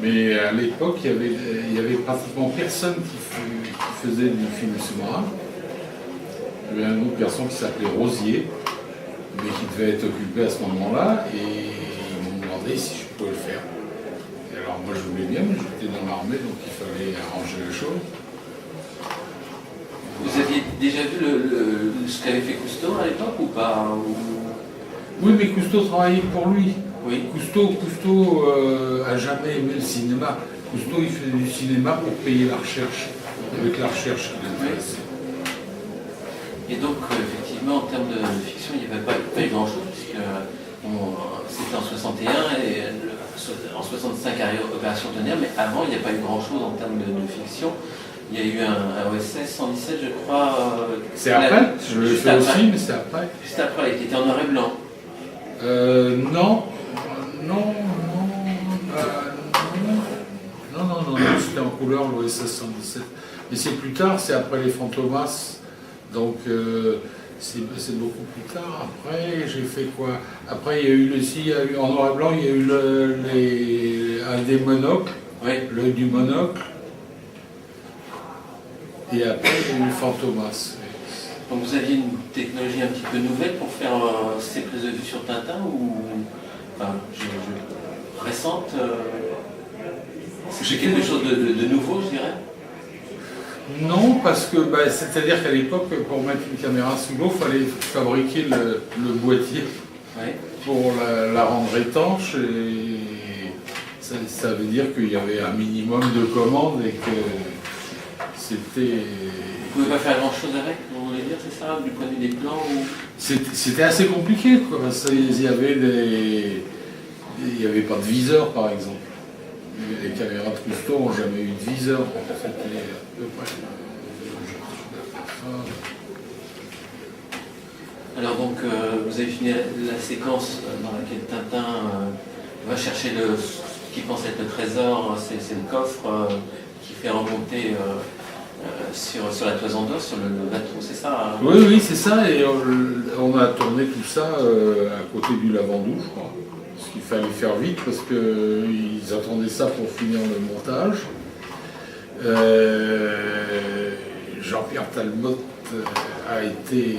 Mais à l'époque, il y avait pratiquement personne qui faisait du film sous-marin. Il y avait un autre garçon qui s'appelait Rosier, mais qui devait être occupé à ce moment-là, et ils m'ont demandé si je pouvais le faire. Et alors moi je voulais bien, mais j'étais dans l'armée, donc il fallait arranger les choses. Vous aviez déjà vu ce qu'avait fait Cousteau à l'époque ou pas Oui, mais Cousteau travaillait pour lui. Oui. Cousteau a jamais aimé le cinéma. Cousteau, il faisait du cinéma pour payer la recherche, avec la recherche qu'il intéressait. Et donc, effectivement, en termes de fiction, il n'y avait pas eu grand-chose, puisque c'était en 61 et en 65 arrive Opération Tonnerre, mais avant, il n'y a pas eu grand-chose en termes de fiction. Il y a eu un OSS 117, je crois. C'est après, je l'ai fait aussi, mais c'est après. Juste après, qui était en noir et blanc. Non, c'était en couleur l'OSS 117. Mais c'est plus tard, c'est après les Fantomas. Donc c'est beaucoup plus tard. Après, j'ai fait quoi? Après, il y a eu en noir et blanc, il y a eu un des monocles, Oui. l'œil du monocle. Et après, il y a eu Fantomas. Donc vous aviez une technologie un petit peu nouvelle pour faire ces prises de vue sur Tintin ou récente C'est quelque chose de nouveau, je dirais. Non, parce que c'est-à-dire qu'à l'époque, pour mettre une caméra sous l'eau, il fallait fabriquer le boîtier pour la rendre étanche. Et ça veut dire qu'il y avait un minimum de commandes et que c'était... Vous ne pouvez pas faire grand-chose avec, vous voulez dire, c'est ça, du point de vue des plans ou... C'était assez compliqué, quoi. Il y avait pas de viseur, par exemple. Les caméras de Cousteau n'ont jamais eu de viseur. C'était à peu près. Alors donc, vous avez fini la séquence dans laquelle Tintin va chercher ce qu'il pense être le trésor, c'est le coffre qui fait remonter sur la toison d'or, sur le bateau, c'est ça hein? Oui, c'est ça, et on a tourné tout ça à côté du Lavandou, je crois. Parce qu'il fallait faire vite, parce qu'ils attendaient ça pour finir le montage. Jean-Pierre Talbot a été...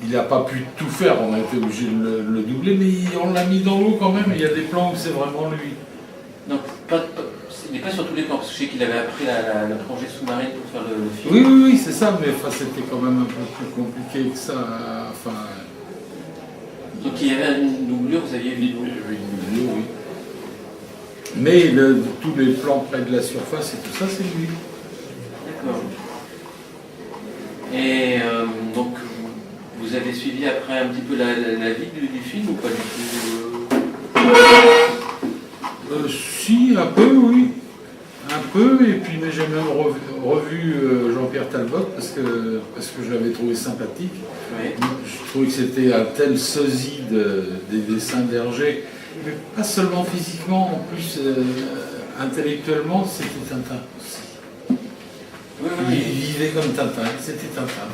Il n'a pas pu tout faire, on a été obligé de le doubler, mais on l'a mis dans l'eau quand même, il y a des plans où c'est vraiment lui. Donc, il n'est pas sur tous les plans, parce que je sais qu'il avait appris la plongée sous-marine pour faire le film. Oui, c'est ça, mais c'était quand même un peu plus compliqué que ça. Donc il y avait une doublure, vous aviez vu une doublure? Oui. Mais tous les plans près de la surface et tout ça, c'est lui. D'accord. Et donc, vous avez suivi après un petit peu la vie du film ou pas du tout? Si, un peu, oui. Un peu, et puis mais j'ai même revu Jean-Pierre Talbot parce que je l'avais trouvé sympathique. Oui. Je trouvais que c'était un tel sosie des dessins d'Hergé, mais pas seulement physiquement, en plus intellectuellement, c'était Tintin aussi. Oui. Il vivait comme Tintin, c'était Tintin.